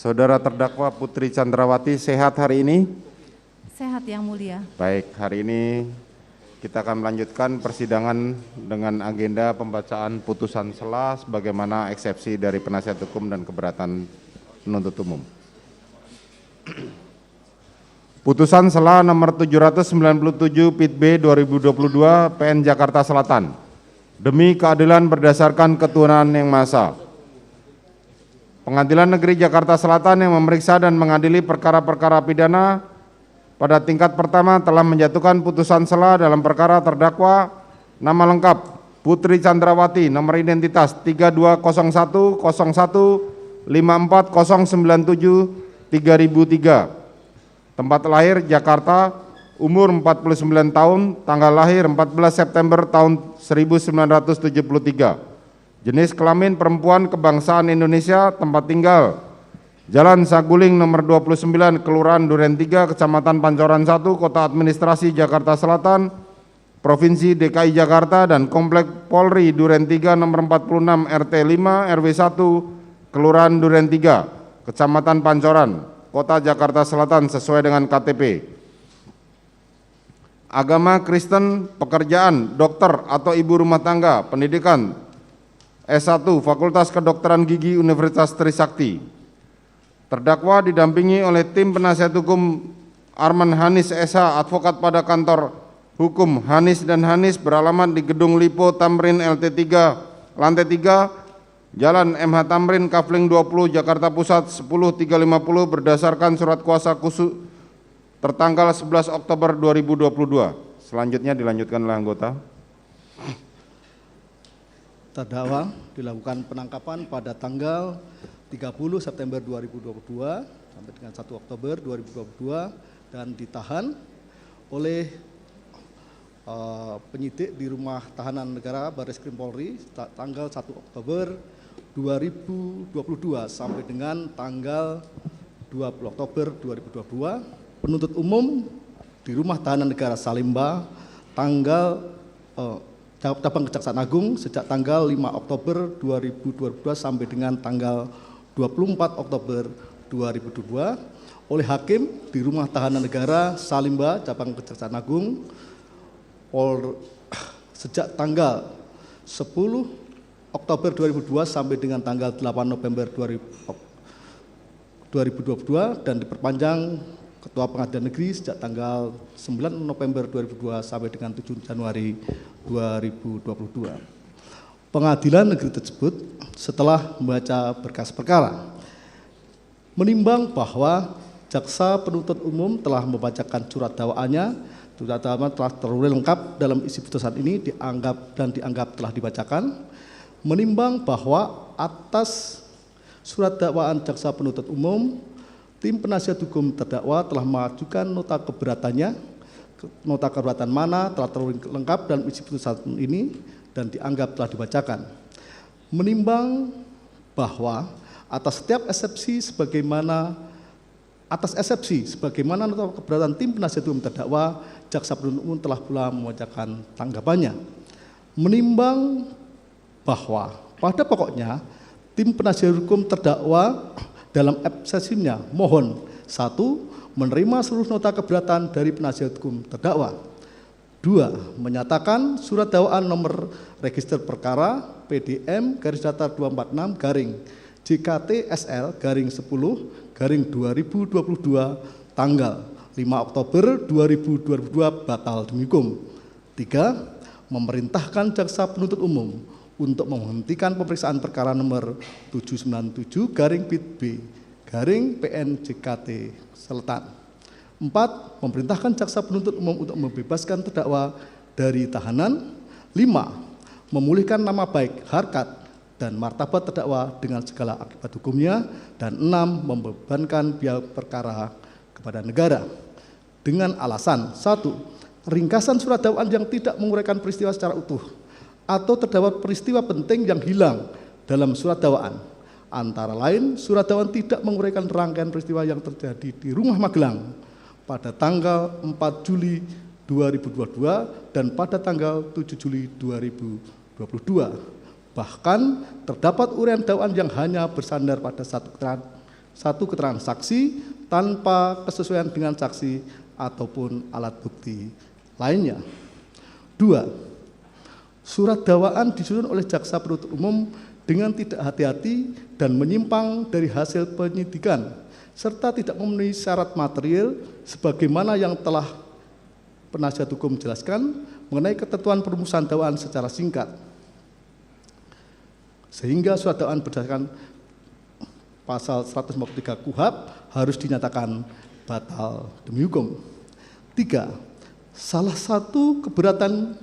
Saudara terdakwa Putri Chandrawati sehat hari ini? Sehat yang mulia. Baik, hari ini kita akan melanjutkan persidangan dengan agenda pembacaan putusan sela sebagaimana eksepsi dari penasihat hukum dan keberatan penuntut umum. Putusan sela nomor 797 Pit B 2022 PN Jakarta Selatan. Demi keadilan berdasarkan ketuhanan yang Maha Esa. Pengadilan Negeri Jakarta Selatan yang memeriksa dan mengadili perkara-perkara pidana pada tingkat pertama telah menjatuhkan putusan sela dalam perkara terdakwa nama lengkap Putri Chandrawati, nomor identitas 3201-54097-3003, tempat lahir Jakarta, umur 49 tahun, tanggal lahir 14 September tahun 1973. Jenis kelamin perempuan, kebangsaan Indonesia, tempat tinggal Jalan Saguling nomor 29, Kelurahan Duren 3, Kecamatan Pancoran 1, Kota Administrasi Jakarta Selatan, Provinsi DKI Jakarta, dan Komplek Polri Duren 3 nomor 46 RT 5 RW 1, Kelurahan Duren 3, Kecamatan Pancoran, Kota Jakarta Selatan sesuai dengan KTP. Agama Kristen, pekerjaan, dokter atau ibu rumah tangga, pendidikan S1 Fakultas Kedokteran Gigi Universitas Trisakti. Terdakwa didampingi oleh tim penasihat hukum Arman Hanis SH, advokat pada kantor hukum Hanis dan Hanis beralamat di Gedung Lipo Tamrin LT 3, lantai 3, Jalan MH Tamrin, Kafling 20, Jakarta Pusat 10350 berdasarkan surat kuasa khusus tertanggal 11 Oktober 2022. Selanjutnya dilanjutkan oleh anggota. Terdakwa dilakukan penangkapan pada tanggal 30 September 2022 sampai dengan 1 Oktober 2022 dan ditahan oleh penyidik di Rumah Tahanan Negara Barreskrim Polri tanggal 1 Oktober 2022 sampai dengan tanggal 20 Oktober 2022. Penuntut umum di Rumah Tahanan Negara Salimba tanggal Cabang Kejaksaan Agung sejak tanggal 5 Oktober 2022 sampai dengan tanggal 24 Oktober 2022 oleh hakim di Rumah Tahanan Negara Salimba Cabang Kejaksaan Agung sejak tanggal 10 Oktober 2022 sampai dengan tanggal 8 November 2022 dan diperpanjang Ketua Pengadilan Negeri sejak tanggal 9 November 2022 sampai dengan 7 Januari 2022. Pengadilan Negeri tersebut setelah membaca berkas perkara menimbang bahwa jaksa penuntut umum telah membacakan surat dakwaannya. Surat dakwaan telah terurai lengkap dalam isi putusan ini dianggap telah dibacakan. Menimbang bahwa atas surat dakwaan jaksa penuntut umum, tim penasihat hukum terdakwa telah mengajukan nota keberatannya. Nota keberatan mana telah terurai lengkap dalam isi putusan ini dan dianggap telah dibacakan. Menimbang bahwa atas setiap eksepsi sebagaimana nota keberatan tim penasihat hukum terdakwa, jaksa penuntut umum telah pula membacakan tanggapannya. Menimbang bahwa pada pokoknya tim penasihat hukum terdakwa dalam eksepsinya mohon 1. Menerima seluruh nota keberatan dari penasihat hukum terdakwa. 2. Menyatakan surat dakwaan nomor register perkara PDM garis datar 246 garing JKT SL garing 10 garing 2022 tanggal 5 Oktober 2022 batal demi hukum. 3. Memerintahkan jaksa penuntut umum untuk menghentikan pemeriksaan perkara nomor 797 garing Pit B garing PN JKT Selatan. 4. Memerintahkan jaksa penuntut umum untuk membebaskan terdakwa dari tahanan. 5. Memulihkan nama baik, harkat, dan martabat terdakwa dengan segala akibat hukumnya. Dan 6. Membebankan biaya perkara kepada negara. Dengan alasan 1. Ringkasan surat dakwaan yang tidak menguraikan peristiwa secara utuh atau terdapat peristiwa penting yang hilang dalam surat dakwaan. Antara lain, surat dakwaan tidak menguraikan rangkaian peristiwa yang terjadi di Rumah Magelang pada tanggal 4 Juli 2022 dan pada tanggal 7 Juli 2022. Bahkan terdapat uraian dakwaan yang hanya bersandar pada satu keterangan satu keterangan saksi tanpa kesesuaian dengan saksi ataupun alat bukti lainnya. 2. Surat dakwaan disusun oleh jaksa penuntut umum dengan tidak hati-hati dan menyimpang dari hasil penyidikan serta tidak memenuhi syarat material sebagaimana yang telah penasihat hukum jelaskan mengenai ketentuan perumusan dakwaan secara singkat. Sehingga surat dakwaan berdasarkan pasal 153 KUHP harus dinyatakan batal demi hukum. 3. Salah satu keberatan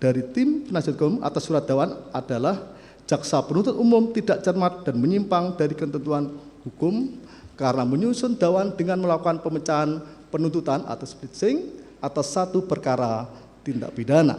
dari tim penasihat hukum atas surat dakwaan adalah jaksa penuntut umum tidak cermat dan menyimpang dari ketentuan hukum karena menyusun dakwaan dengan melakukan pemecahan penuntutan atau splitsing atas satu perkara tindak pidana.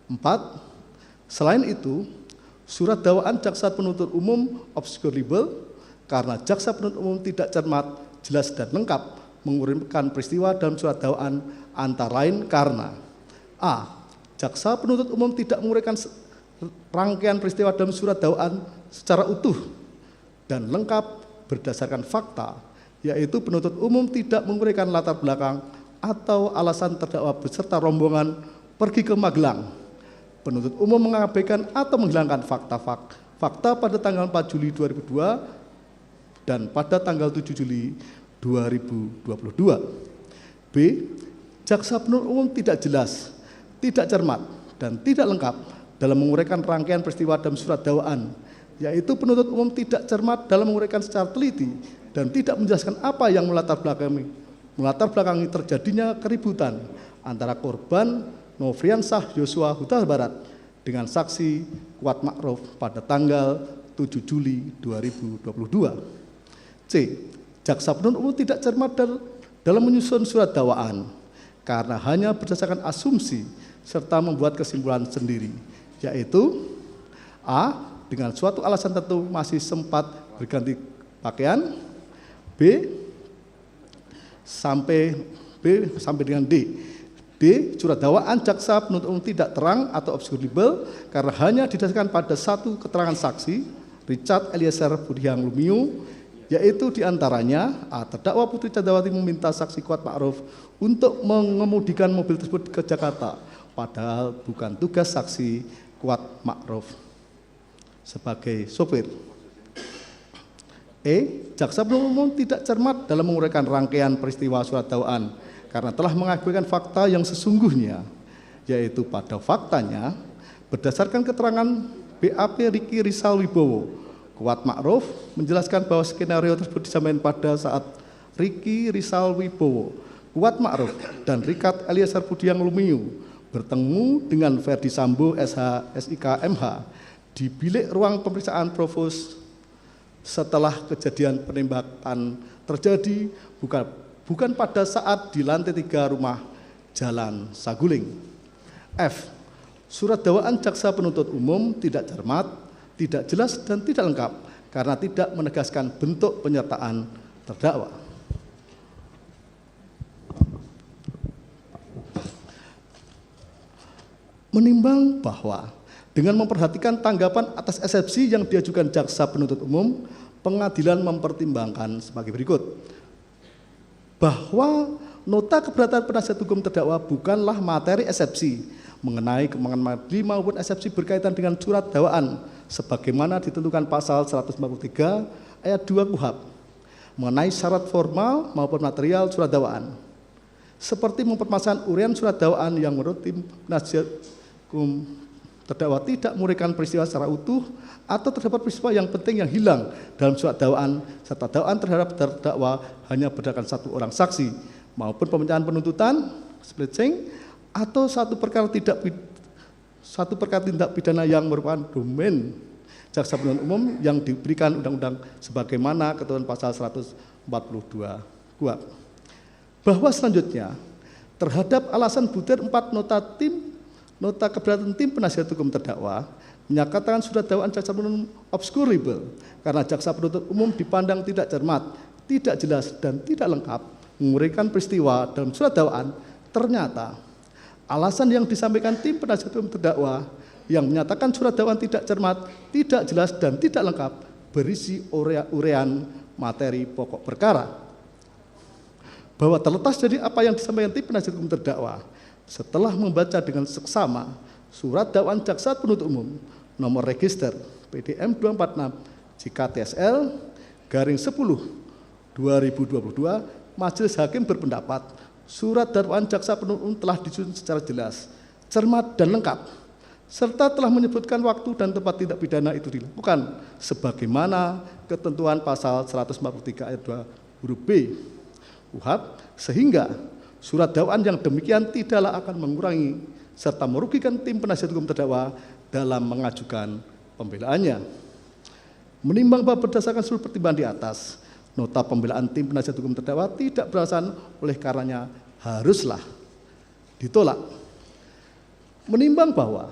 4. Selain itu, surat dakwaan jaksa penuntut umum obscurable karena jaksa penuntut umum tidak cermat, jelas dan lengkap menguraikan peristiwa dalam surat dakwaan antara lain karena a. Jaksa penuntut umum tidak menguraikan rangkaian peristiwa dalam surat dakwaan secara utuh dan lengkap berdasarkan fakta, yaitu penuntut umum tidak menguraikan latar belakang atau alasan terdakwa beserta rombongan pergi ke Magelang. Penuntut umum mengabaikan atau menghilangkan fakta pada tanggal 4 Juli 2002 dan pada tanggal 7 Juli 2022. B. Jaksa penuntut umum tidak jelas, tidak cermat, dan tidak lengkap dalam menguraikan rangkaian peristiwa dalam surat dakwaan, yaitu penuntut umum tidak cermat dalam menguraikan secara teliti dan tidak menjelaskan apa yang melatar belakangi terjadinya keributan antara korban Nofriansah Yosua Huta Barat dengan saksi Kuat Ma'ruf pada tanggal 7 Juli 2022. C. Jaksa penuntut umum tidak cermat dalam menyusun surat dakwaan karena hanya berdasarkan asumsi serta membuat kesimpulan sendiri, yaitu a. dengan suatu alasan tertentu masih sempat berganti pakaian, B sampai dengan D. Surat dakwaan jaksa penuntut umum tidak terang atau obscurable karena hanya didasarkan pada satu keterangan saksi Richard Eliezer Budiang Lumiu, yaitu diantaranya a. terdakwa Putri Chandrawati meminta saksi Kuat Ma'ruf untuk mengemudikan mobil tersebut ke Jakarta, padahal bukan tugas saksi Kuat Ma'ruf sebagai sopir. E. Jaksa penuntut umum tidak cermat dalam menguraikan rangkaian peristiwa surat dakwaan karena telah mengabaikan fakta yang sesungguhnya, yaitu pada faktanya berdasarkan keterangan BAP Riki Rizal Wibowo, Kuat Ma'ruf menjelaskan bahwa skenario tersebut disampaikan pada saat Riki Rizal Wibowo, Kuat Ma'ruf, dan Richard Eliezer Budiang Lumiu bertemu dengan Ferdi Sambo SH SIK MH di bilik ruang pemeriksaan Provos setelah kejadian penembakan terjadi, bukan pada saat di lantai 3 rumah Jalan Saguling. F. Surat dakwaan jaksa penuntut umum tidak cermat, tidak jelas dan tidak lengkap karena tidak menegaskan bentuk penyertaan terdakwa. Menimbang bahwa dengan memperhatikan tanggapan atas eksepsi yang diajukan jaksa penuntut umum, pengadilan mempertimbangkan sebagai berikut. Bahwa nota keberatan penasihat hukum terdakwa bukanlah materi eksepsi mengenai kemungkinan majelis maupun eksepsi berkaitan dengan surat dakwaan sebagaimana ditentukan pasal 143 ayat 2 KUHP mengenai syarat formal maupun material surat dakwaan, seperti mempermasalahan uraian surat dakwaan yang menurut tim penasihat hukum terdakwa tidak menguraikan peristiwa secara utuh atau terdapat peristiwa yang penting yang hilang dalam surat dakwaan serta dakwaan terhadap terdakwa hanya berdasarkan satu orang saksi maupun pemecahan penuntutan, splitsing, atau satu perkara tindak pidana yang merupakan domain jaksa penuntut umum yang diberikan undang-undang sebagaimana ketentuan pasal 142 KUHP. Bahwa selanjutnya terhadap alasan butir 4 nota keberatan tim penasihat hukum terdakwa menyatakan surat dakwaan jaksa penuntut umum obscurable karena jaksa penuntut umum dipandang tidak cermat, tidak jelas dan tidak lengkap menguraikan peristiwa dalam surat dakwaan. Ternyata alasan yang disampaikan tim penasihat hukum terdakwa yang menyatakan surat dakwaan tidak cermat, tidak jelas dan tidak lengkap berisi uraian materi pokok perkara. Bahwa terlepas dari apa yang disampaikan tim penasihat hukum terdakwa, setelah membaca dengan seksama surat dakwaan jaksa penuntut umum nomor register PDM 246 JKTSL garing 10 2022, Majelis Hakim berpendapat surat dakwaan jaksa penuntut umum telah disusun secara jelas, cermat dan lengkap, serta telah menyebutkan waktu dan tempat tindak pidana itu dilakukan sebagaimana ketentuan pasal 143 ayat 2 huruf B KUHP, sehingga surat dakwaan yang demikian tidaklah akan mengurangi serta merugikan tim penasihat hukum terdakwa dalam mengajukan pembelaannya. Menimbang bahwa berdasarkan seluruh pertimbangan di atas, nota pembelaan tim penasihat hukum terdakwa tidak beralasan, oleh karenanya haruslah ditolak. Menimbang bahwa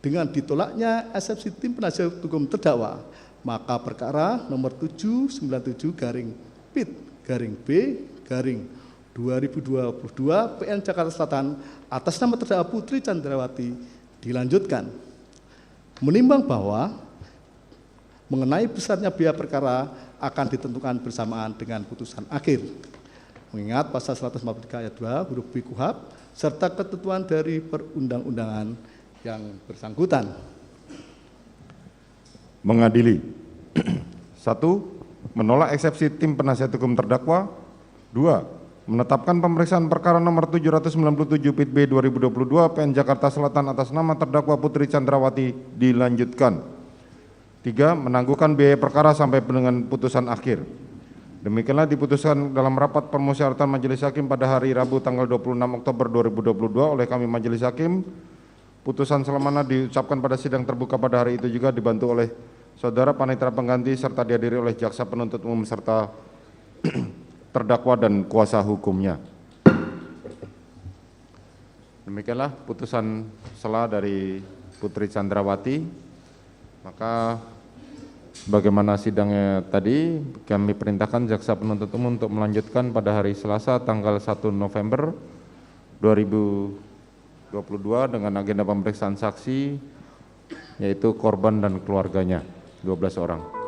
dengan ditolaknya eksepsi tim penasihat hukum terdakwa, maka perkara nomor 797 garing PIT garing B garing 2022 PN Jakarta Selatan atas nama terdakwa Putri Chandrawati dilanjutkan. Menimbang bahwa mengenai besarnya biaya perkara akan ditentukan bersamaan dengan putusan akhir. Mengingat pasal 143 ayat 2 huruf B KUHP serta ketentuan dari perundang-undangan yang bersangkutan. Mengadili. 1. Menolak eksepsi tim penasihat hukum terdakwa. 2. Menetapkan pemeriksaan perkara nomor 797 PIT B 2022 PN Jakarta Selatan atas nama terdakwa Putri Chandrawati dilanjutkan. 3. Menangguhkan biaya perkara sampai dengan putusan akhir. Demikianlah diputuskan dalam rapat permusyawaratan Majelis Hakim pada hari Rabu tanggal 26 Oktober 2022 oleh kami Majelis Hakim. Putusan selamana diucapkan pada sidang terbuka pada hari itu juga dibantu oleh saudara panitera pengganti serta dihadiri oleh jaksa penuntut umum serta terdakwa dan kuasa hukumnya. Demikianlah putusan sela dari Putri Chandrawati. Maka bagaimana sidangnya tadi, kami perintahkan jaksa penuntut umum untuk melanjutkan pada hari Selasa tanggal 1 November 2022 dengan agenda pemeriksaan saksi yaitu korban dan keluarganya 12 orang.